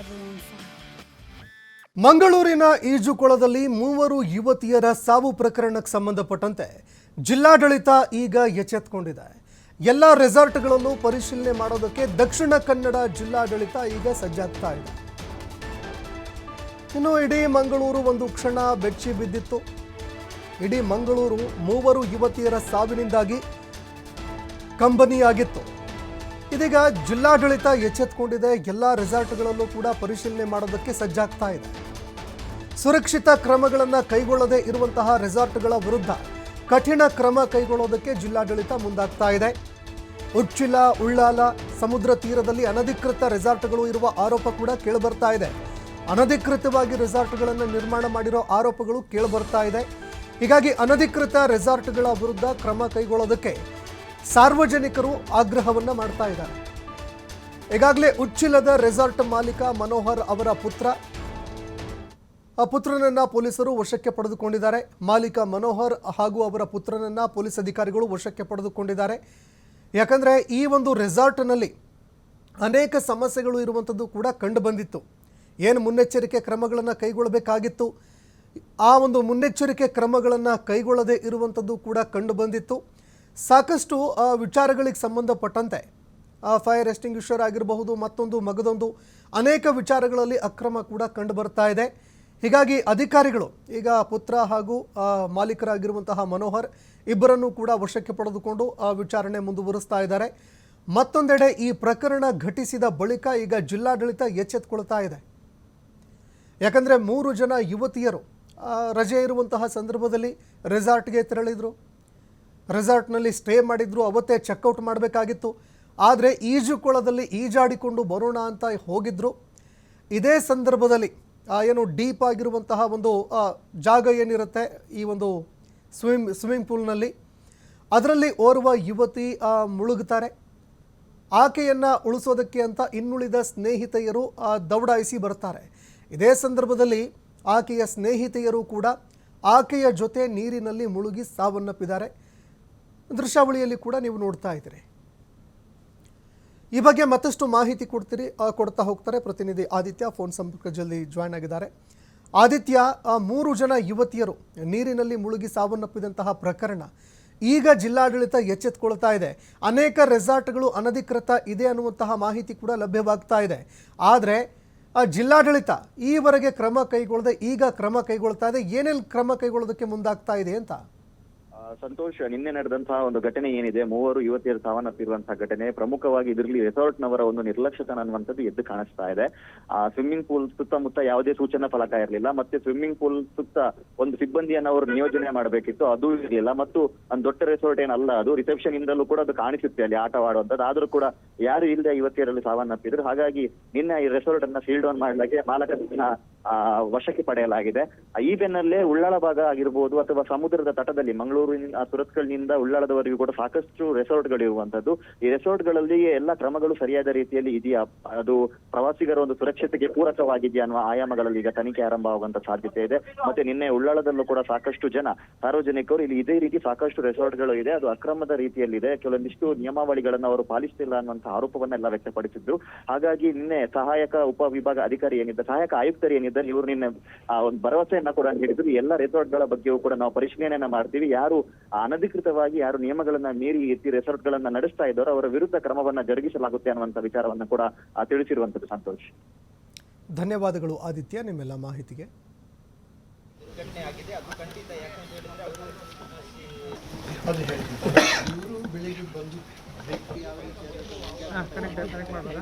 everyone fine. ಮಂಗಳೂರಿನ ಈಜುಕೊಳದಲ್ಲಿ 3 ಯುವತಿಯರ ಸಾವು ಪ್ರಕರಣಕ್ಕೆ ಸಂಬಂಧಪಟ್ಟಂತೆ ಜಿಲ್ಲಾಡಳಿತ ಈಗ ಎಚ್ಚೆತ್ತುಕೊಂಡಿದೆ. ಎಲ್ಲ ರೆಸಾರ್ಟ್ಗಳನ್ನು ಪರಿಶೀಲನೆ ಮಾಡೋದಕ್ಕೆ ದಕ್ಷಿಣ ಕನ್ನಡ ಜಿಲ್ಲಾಡಳಿತ ಈಗ ಸಜ್ಜಾಗ್ತಾ ಇದೆ. ಇನ್ನು ಇಡೀ ಮಂಗಳೂರು ಒಂದು ಕ್ಷಣ ಬೆಚ್ಚಿ ಬಿದ್ದಿತ್ತು. ಇಡೀ ಮಂಗಳೂರು 3 ಯುವತಿಯರ ಸಾವಿನಿಂದಾಗಿ ಕಂಬನಿಯಾಗಿತ್ತು. ಇದೀಗ ಜಿಲ್ಲಾಡಳಿತ ಎಚ್ಚೆತ್ತುಕೊಂಡಿದೆ. ಎಲ್ಲ ರೆಸಾರ್ಟ್ಗಳಲ್ಲೂ ಕೂಡ ಪರಿಶೀಲನೆ ಮಾಡೋದಕ್ಕೆ ಸಜ್ಜಾಗ್ತಾ ಇದೆ. ಸುರಕ್ಷಿತ ಕ್ರಮಗಳನ್ನು ಕೈಗೊಳ್ಳದೇ ಇರುವಂತಹ ರೆಸಾರ್ಟ್ಗಳ ವಿರುದ್ಧ ಕಠಿಣ ಕ್ರಮ ಕೈಗೊಳ್ಳೋದಕ್ಕೆ ಜಿಲ್ಲಾಡಳಿತ ಮುಂದಾಗ್ತಾ ಇದೆ. ಉಚ್ಚಿಲ, ಉಳ್ಳಾಲ ಸಮುದ್ರ ತೀರದಲ್ಲಿ ಅನಧಿಕೃತ ರೆಸಾರ್ಟ್ಗಳು ಇರುವ ಆರೋಪ ಕೂಡ ಕೇಳಿಬರ್ತಾ ಇದೆ. ಅನಧಿಕೃತವಾಗಿ ರೆಸಾರ್ಟ್ಗಳನ್ನು ನಿರ್ಮಾಣ ಮಾಡಿರೋ ಆರೋಪಗಳು ಕೇಳಿಬರ್ತಾ ಇದೆ. ಹೀಗಾಗಿ ಅನಧಿಕೃತ ರೆಸಾರ್ಟ್ಗಳ ವಿರುದ್ಧ ಕ್ರಮ ಕೈಗೊಳ್ಳೋದಕ್ಕೆ ಸಾರ್ವಜನಿಕರು ಆಗ್ರಹವನ್ನು ಮಾಡ್ತಾ ಇದ್ದಾರೆ. ಈಗಾಗಲೇ ಉಚ್ಚಿಲದ ರೆಸಾರ್ಟ್ ಮಾಲೀಕ ಮನೋಹರ್ ಅವರ ಪುತ್ರನನ್ನ ಪೊಲೀಸರು ವಶಕ್ಕೆ ಪಡೆದುಕೊಂಡಿದ್ದಾರೆ. ಮಾಲೀಕ ಮನೋಹರ್ ಹಾಗೂ ಅವರ ಪುತ್ರನನ್ನ ಪೊಲೀಸ್ ಅಧಿಕಾರಿಗಳು ವಶಕ್ಕೆ ಪಡೆದುಕೊಂಡಿದ್ದಾರೆ. ಯಾಕಂದರೆ ಈ ಒಂದು ರೆಸಾರ್ಟ್ನಲ್ಲಿ ಅನೇಕ ಸಮಸ್ಯೆಗಳು ಇರುವಂಥದ್ದು ಕೂಡ ಕಂಡು ಬಂದಿತ್ತು. ಏನು ಮುನ್ನೆಚ್ಚರಿಕೆ ಕ್ರಮಗಳನ್ನು ಕೈಗೊಳ್ಳಬೇಕಾಗಿತ್ತು, ಆ ಒಂದು ಮುನ್ನೆಚ್ಚರಿಕೆ ಕ್ರಮಗಳನ್ನು ಕೈಗೊಳ್ಳದೇ ಇರುವಂಥದ್ದು ಕೂಡ ಕಂಡು ಬಂದಿತ್ತು. ಸಾಕಷ್ಟು ವಿಚಾರಗಳಿಗೆ ಸಂಬಂಧಪಟ್ಟಂತೆ ಫೈರ್ ಎಸ್ಟಿಂಗ್ವಿಷರ್ ಆಗಿರಬಹುದು, ಮತ್ತೊಂದು ಮಗದೊಂದು ಅನೇಕ ವಿಚಾರಗಳಲ್ಲಿ ಅಕ್ರಮ ಕೂಡ ಕಂಡು ಬರ್ತಾ ಇದೆ. ಹೀಗಾಗಿ ಅಧಿಕಾರಿಗಳು ಈಗ ಪುತ್ರ ಹಾಗೂ ಮಾಲೀಕರಾಗಿರುವಂತಹ ಮನೋಹರ್ ಇಬ್ಬರನ್ನೂ ಕೂಡ ವಶಕ್ಕೆ ಪಡೆದುಕೊಂಡು ವಿಚಾರಣೆ ಮುಂದುವರಿಸ್ತಾ ಇದ್ದಾರೆ. ಮತ್ತೊಂದೆಡೆ ಈ ಪ್ರಕರಣ ಘಟಿಸಿದ ಬಳಿಕ ಈಗ ಜಿಲ್ಲಾಡಳಿತ ಎಚ್ಚೆತ್ತುಕೊಳ್ತಾ ಇದೆ. ಯಾಕಂದರೆ 3 ಜನ ಯುವತಿಯರು ರಜೆ ಇರುವಂತಹ ಸಂದರ್ಭದಲ್ಲಿ ರೆಸಾರ್ಟ್ಗೆ ತೆರಳಿದರು. ರೆಸಾರ್ಟ್ನಲ್ಲಿ ಸ್ಟೇ ಮಾಡಿದ್ರು. ಅವತ್ತೇ ಚೆಕ್ಔಟ್ ಮಾಡಬೇಕಾಗಿತ್ತು. ಆದರೆ ಈಜುಕೊಳದಲ್ಲಿ ಈಜಾಡಿಕೊಂಡು ಬರೋಣ ಅಂತ ಹೋಗಿದ್ರು. ಇದೇ ಸಂದರ್ಭದಲ್ಲಿ ಏನು ಡೀಪ್ ಆಗಿರುವಂತಹ ಒಂದು ಜಾಗ ಏನಿರುತ್ತೆ ಈ ಒಂದು ಸ್ವಿಮ್ಮಿಂಗ್ ಪೂಲ್ನಲ್ಲಿ, ಅದರಲ್ಲಿ ಓರ್ವ ಯುವತಿ ಮುಳುಗುತ್ತಾರೆ. ಆಕೆಯನ್ನು ಉಳಿಸೋದಕ್ಕೆ ಅಂತ ಇನ್ನುಳಿದ ಸ್ನೇಹಿತೆಯರು ದೌಡಾಯಿಸಿ ಬರ್ತಾರೆ. ಇದೇ ಸಂದರ್ಭದಲ್ಲಿ ಆಕೆಯ ಸ್ನೇಹಿತೆಯರು ಕೂಡ ಆಕೆಯ ಜೊತೆ ನೀರಿನಲ್ಲಿ ಮುಳುಗಿ ಸಾವನ್ನಪ್ಪಿದ್ದಾರೆ. ದೃಶ್ಯಾವಳಿಯಲ್ಲಿ ಕೂಡ ನೀವು ನೋಡ್ತಾ ಇದ್ದೀರಿ. ಈ ಬಗ್ಗೆ ಮತ್ತಷ್ಟು ಮಾಹಿತಿ ಕೊಡ್ತಾ ಹೋಗ್ತಾರೆ ಪ್ರತಿನಿಧಿ ಆದಿತ್ಯ. ಫೋನ್ ಸಂಪರ್ಕದಲ್ಲಿ ಜಾಯ್ನ್ ಆಗಿದ್ದಾರೆ. ಆದಿತ್ಯ, 3 ಜನ ಯುವತಿಯರು ನೀರಿನಲ್ಲಿ ಮುಳುಗಿ ಸಾವನ್ನಪ್ಪಿದಂತಹ ಪ್ರಕರಣ ಈಗ ಜಿಲ್ಲಾಡಳಿತ ಎಚ್ಚೆತ್ತುಕೊಳ್ತಾ ಇದೆ. ಅನೇಕ ರೆಸಾರ್ಟ್ಗಳು ಅನಧಿಕೃತ ಇದೆ ಅನ್ನುವಂತಹ ಮಾಹಿತಿ ಕೂಡ ಲಭ್ಯವಾಗ್ತಾ ಇದೆ. ಆದರೆ ಜಿಲ್ಲಾಡಳಿತ ಈವರೆಗೆ ಕ್ರಮ ಕೈಗೊಳ್ಳದೆ ಈಗ ಕ್ರಮ ಕೈಗೊಳ್ತಾ ಇದೆ. ಏನೆಲ್ಲ ಕ್ರಮ ಕೈಗೊಳ್ಳೋದಕ್ಕೆ ಮುಂದಾಗ್ತಾ ಇದೆ ಅಂತ? ಸಂತೋಷ್, ನಿನ್ನೆ ನಡೆದಂತಹ ಒಂದು ಘಟನೆ ಏನಿದೆ, 3 ಯುವತಿಯರು ಸಾವನ್ನಪ್ಪಿರುವಂತಹ ಘಟನೆ, ಪ್ರಮುಖವಾಗಿ ಇದರಲ್ಲಿ ರೆಸಾರ್ಟ್ನವರ ಒಂದು ನಿರ್ಲಕ್ಷ್ಯತನ ಅನ್ನುವಂಥದ್ದು ಎದ್ದು ಕಾಣಿಸ್ತಾ ಇದೆ. ಸ್ವಿಮ್ಮಿಂಗ್ ಪೂಲ್ ಸುತ್ತಮುತ್ತ ಯಾವುದೇ ಸೂಚನಾ ಫಲಕ ಇರಲಿಲ್ಲ. ಮತ್ತೆ ಸ್ವಿಮ್ಮಿಂಗ್ ಪೂಲ್ ಸುತ್ತ ಒಂದು ಸಿಬ್ಬಂದಿಯನ್ನು ಅವರು ನಿಯೋಜನೆ ಮಾಡಬೇಕಿತ್ತು, ಅದು ಇರಲಿಲ್ಲ. ಮತ್ತು ಒಂದು ದೊಡ್ಡ ರೆಸಾರ್ಟ್ ಏನಲ್ಲ, ಅದು ರಿಸೆಪ್ಷನ್ ಇಂದಲೂ ಕೂಡ ಅದು ಕಾಣಿಸುತ್ತೆ ಅಲ್ಲಿ ಆಟವಾಡುವಂಥದ್ದು. ಆದ್ರೂ ಕೂಡ ಯಾರು ಇಲ್ಲದೆ ಯುವತಿಯರಲ್ಲಿ ಸಾವನ್ನಪ್ಪಿದ್ರು. ಹಾಗಾಗಿ ನಿನ್ನೆ ಈ ರೆಸಾರ್ಟ್ ಅನ್ನ ಸೀಲ್ ಡೌನ್ ಮಾಡಲಾಗಿ ಮಾಲಕರನ್ನ ವಶಕ್ಕೆ ಪಡೆಯಲಾಗಿದೆ. ಈ ಬೆನ್ನಲ್ಲೇ ಉಳ್ಳಾಳ ಭಾಗ ಆಗಿರ್ಬೋದು ಅಥವಾ ಸಮುದ್ರದ ತಟದಲ್ಲಿ ಮಂಗಳೂರಿನ ಸುರತ್ಕಲ್ನಿಂದ ಉಳ್ಳಾಳದವರೆಗೂ ಕೂಡ ಸಾಕಷ್ಟು ರೆಸಾರ್ಟ್ಗಳು ಇರುವಂತದ್ದು. ಈ ರೆಸಾರ್ಟ್ಗಳಲ್ಲಿ ಎಲ್ಲ ಕ್ರಮಗಳು ಸರಿಯಾದ ರೀತಿಯಲ್ಲಿ ಇದೆಯಾ, ಅದು ಪ್ರವಾಸಿಗರ ಒಂದು ಸುರಕ್ಷತೆಗೆ ಪೂರಕವಾಗಿದೆಯಾ ಅನ್ನುವ ಆಯಾಮಗಳಲ್ಲಿ ಈಗ ತನಿಖೆ ಆರಂಭವಾಗುವಂತ ಸಾಧ್ಯತೆ ಇದೆ. ಮತ್ತೆ ನಿನ್ನೆ ಉಳ್ಳಾಳದಲ್ಲೂ ಕೂಡ ಸಾಕಷ್ಟು ಜನ ಸಾರ್ವಜನಿಕರು ಇಲ್ಲಿ ಇದೇ ರೀತಿ ಸಾಕಷ್ಟು ರೆಸಾರ್ಟ್ಗಳು ಇದೆ, ಅದು ಅಕ್ರಮದ ರೀತಿಯಲ್ಲಿದೆ, ಕೆಲವೊಂದಿಷ್ಟು ನಿಯಮಾವಳಿಗಳನ್ನು ಅವರು ಪಾಲಿಸ್ತಿಲ್ಲ ಅನ್ನುವಂತಹ ಆರೋಪವನ್ನೆಲ್ಲ ವ್ಯಕ್ತಪಡಿಸಿದ್ರು. ಹಾಗಾಗಿ ನಿನ್ನೆ ಸಹಾಯಕ ಉಪವಿಭಾಗ ಅಧಿಕಾರಿ ಏನಿದ್ದ, ಸಹಾಯಕ ಆಯುಕ್ತರು ಏನಿದ್ದಾರೆ, ಇವರು ನಿನ್ನೆ ಒಂದು ಭರವಸೆಯನ್ನ ಕೂಡ ನೀಡಿದ್ರು. ಎಲ್ಲ ರೆಸಾರ್ಟ್ಗಳ ಬಗ್ಗೆಯೂ ಕೂಡ ನಾವು ಪರಿಶೀಲನೆಯನ್ನ ಮಾಡ್ತೀವಿ, ಯಾರು ಅನಧಿಕೃತವಾಗಿ ಯಾರು ನಿಯಮಗಳನ್ನ ಮೀರಿ ಎತ್ತಿ ರೆಸಾರ್ಟ್ ಗಳನ್ನ ನಡೆಸ್ತಾ ಇದ್ದಾರೋ ಅವರ ವಿರುದ್ಧ ಕ್ರಮವನ್ನ ಜರುಗಿಸಲಾಗುತ್ತೆ ಅನ್ನುವಂತ ವಿಚಾರವನ್ನ ಕೂಡ ತಿಳಿಸಿರುವಂತದ್ದು. ಸಂತೋಷ್, ಧನ್ಯವಾದಗಳು ಆದಿತ್ಯ ನಿಮ್ಮೆಲ್ಲ ಮಾಹಿತಿಗೆ. ಕನೆಕ್ಟ್ ಮಾಡಲ್ಲ.